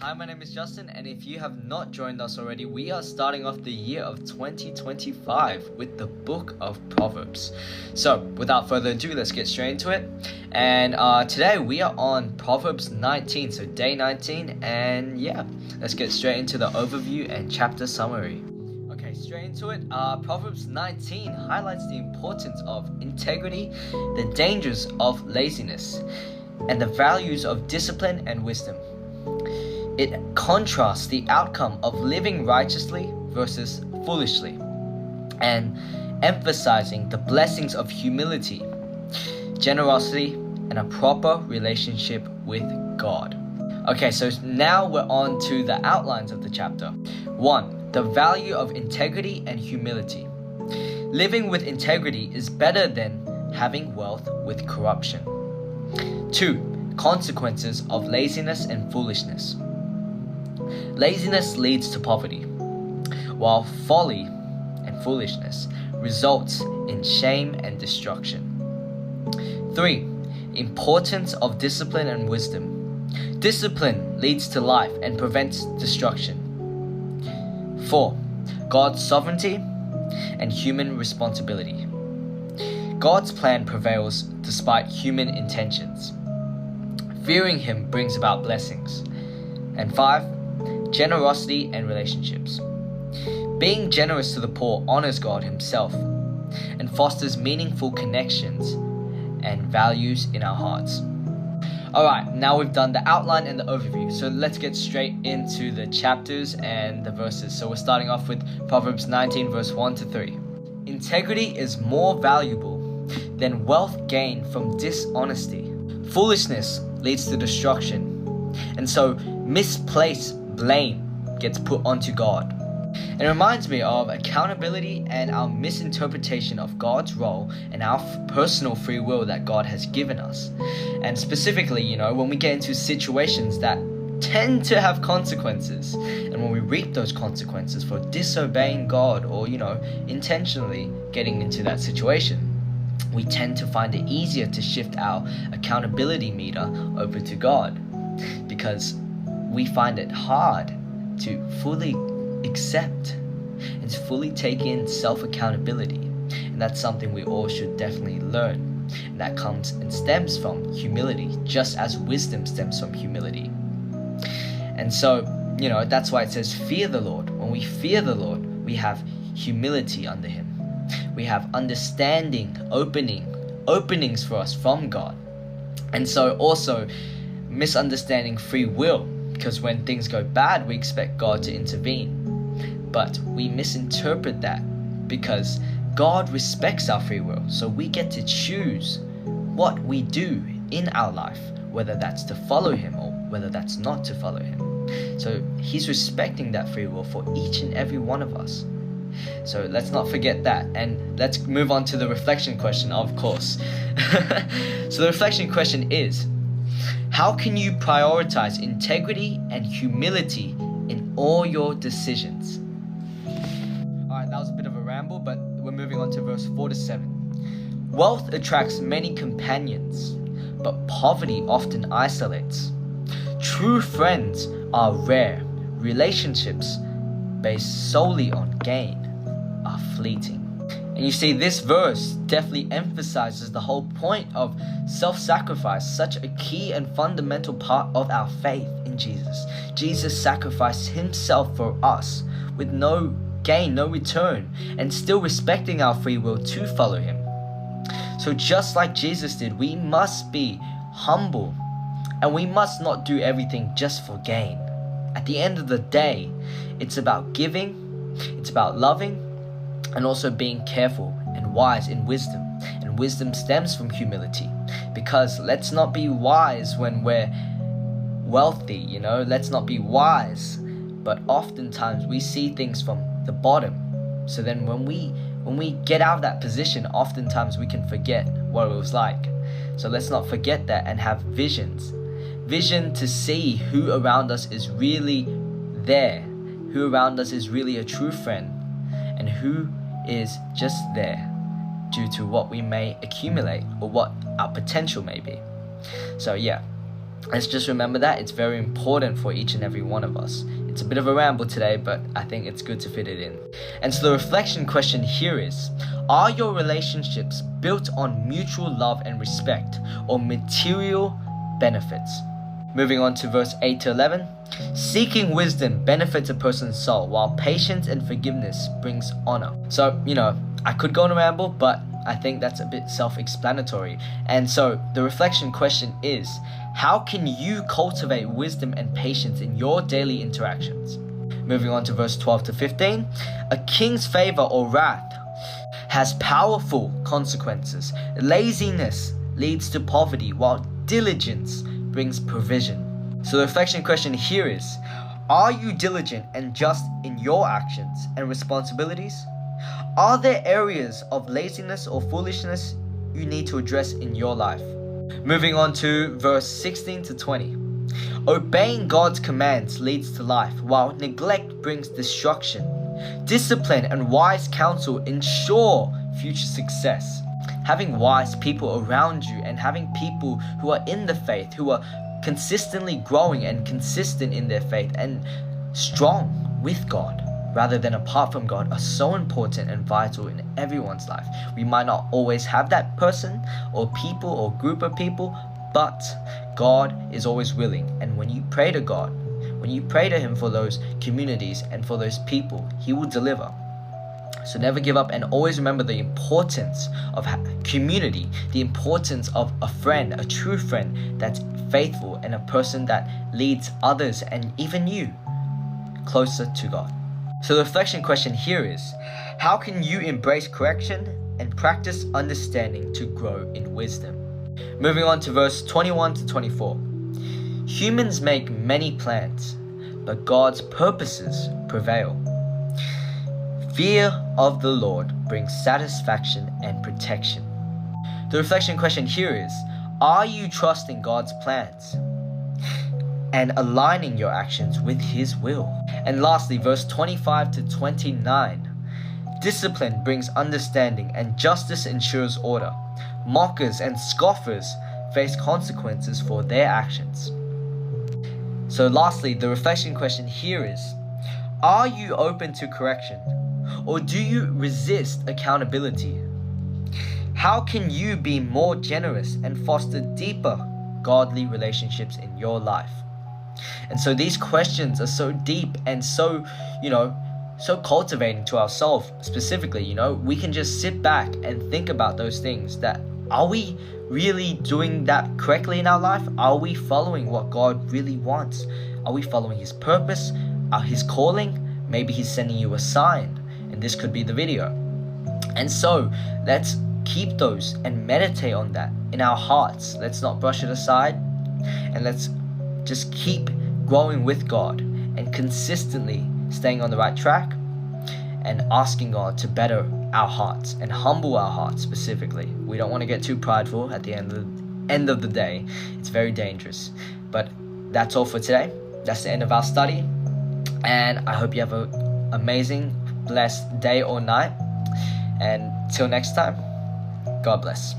Hi, my name is Justin, and if you have not joined us already, we are starting off the year of 2025 with the book of Proverbs. So, without further ado, let's get straight into it. And today we are on Proverbs 19, so day 19, and yeah, let's get straight into the overview and chapter summary. Okay, straight into it. Proverbs 19 highlights the importance of integrity, the dangers of laziness, and the values of discipline and wisdom. It contrasts the outcome of living righteously versus foolishly, and emphasizing the blessings of humility, generosity, and a proper relationship with God. Okay, so now we're on to the outlines of the chapter. 1. The value of integrity and humility. Living with integrity is better than having wealth with corruption. 2. Consequences of laziness and foolishness. Laziness leads to poverty, while folly and foolishness results in shame and destruction. 3. Importance of discipline and wisdom. Discipline leads to life and prevents destruction. 4. God's sovereignty and human responsibility. God's plan prevails despite human intentions. Fearing Him brings about blessings. And 5. Generosity and relationships. Being generous to the poor honors God Himself and fosters meaningful connections and values in our hearts. Alright, now we've done the outline and the overview, so let's get straight into the chapters and the verses. So we're starting off with Proverbs 19 verse 1 to 3. Integrity is more valuable than wealth gained from dishonesty. Foolishness leads to destruction, and so misplaced blame gets put onto God. It reminds me of accountability and our misinterpretation of God's role and our personal free will that God has given us. And specifically, when we get into situations that tend to have consequences, and when we reap those consequences for disobeying God or, intentionally getting into that situation, we tend to find it easier to shift our accountability meter over to God, because we find it hard to fully accept and to fully take in self-accountability. And that's something we all should definitely learn. And that comes and stems from humility, just as wisdom stems from humility. And so, that's why it says fear the Lord. When we fear the Lord, we have humility under Him. We have understanding, openings for us from God. And so also misunderstanding free will, because when things go bad, we expect God to intervene. But we misinterpret that because God respects our free will. So we get to choose what we do in our life, whether that's to follow Him or whether that's not to follow Him. So He's respecting that free will for each and every one of us. So let's not forget that. And let's move on to the reflection question, of course. So the reflection question is, how can you prioritize integrity and humility in all your decisions? Alright, that was a bit of a ramble, but we're moving on to verse 4 to 7. Wealth attracts many companions, but poverty often isolates. True friends are rare. Relationships based solely on gain are fleeting. And you see, this verse definitely emphasizes the whole point of self-sacrifice, such a key and fundamental part of our faith in Jesus. Jesus sacrificed Himself for us with no gain, no return, and still respecting our free will to follow Him. So just like Jesus did, we must be humble, and we must not do everything just for gain. At the end of the day, it's about giving, it's about loving, and also being careful and wise in wisdom. And wisdom stems from humility, because let's not be wise when we're wealthy, let's not be wise, but oftentimes we see things from the bottom. So then when we get out of that position, oftentimes we can forget what it was like. So let's not forget that and have vision to see who around us is really there, who around us is really a true friend, and who is just there due to what we may accumulate or what our potential may be. So yeah, Let's just remember that it's very important for each and every one of us. It's a bit of a ramble today, but I think it's good to fit it in. And so the reflection question here is, are your relationships built on mutual love and respect or material benefits? Moving on to verse 8 to 11. Seeking wisdom benefits a person's soul, while patience and forgiveness brings honor. So, I could go on a ramble, but I think that's a bit self-explanatory. And so the reflection question is, how can you cultivate wisdom and patience in your daily interactions? Moving on to verse 12 to 15. A king's favor or wrath has powerful consequences. Laziness leads to poverty, while diligence brings provision. So the reflection question here is, are you diligent and just in your actions and responsibilities? Are there areas of laziness or foolishness you need to address in your life? Moving on to verse 16 to 20. Obeying God's commands leads to life, while neglect brings destruction. Discipline and wise counsel ensure future success. Having wise people around you and having people who are in the faith, who are consistently growing and consistent in their faith and strong with God rather than apart from God, are so important and vital in everyone's life. We might not always have that person or people or group of people, but God is always willing. And when you pray to God, when you pray to Him for those communities and for those people, He will deliver. So never give up, and always remember the importance of community, the importance of a friend, a true friend that's faithful, and a person that leads others and even you closer to God. So the reflection question here is, how can you embrace correction and practice understanding to grow in wisdom? Moving on to verse 21 to 24. Humans make many plans, but God's purposes prevail. Fear of the Lord brings satisfaction and protection. The reflection question here is, are you trusting God's plans and aligning your actions with His will? And lastly, verse 25 to 29. Discipline brings understanding and justice ensures order. Mockers and scoffers face consequences for their actions. So lastly, the reflection question here is, are you open to correction, or do you resist accountability? How can you be more generous and foster deeper godly relationships in your life? And so these questions are so deep and so, so cultivating to ourselves specifically. We can just sit back and think about those things. That are we really doing that correctly in our life? Are we following what God really wants? Are we following His purpose? His calling? Maybe He's sending you a sign, and this could be the video. And so let's keep those and meditate on that in our hearts. Let's not brush it aside, and let's just keep growing with God and consistently staying on the right track and asking God to better our hearts and humble our hearts specifically. We don't want to get too prideful at the end of the day. It's very dangerous. But that's all for today. That's the end of our study, and I hope you have an amazing, blessed day or night, and till next time, God bless.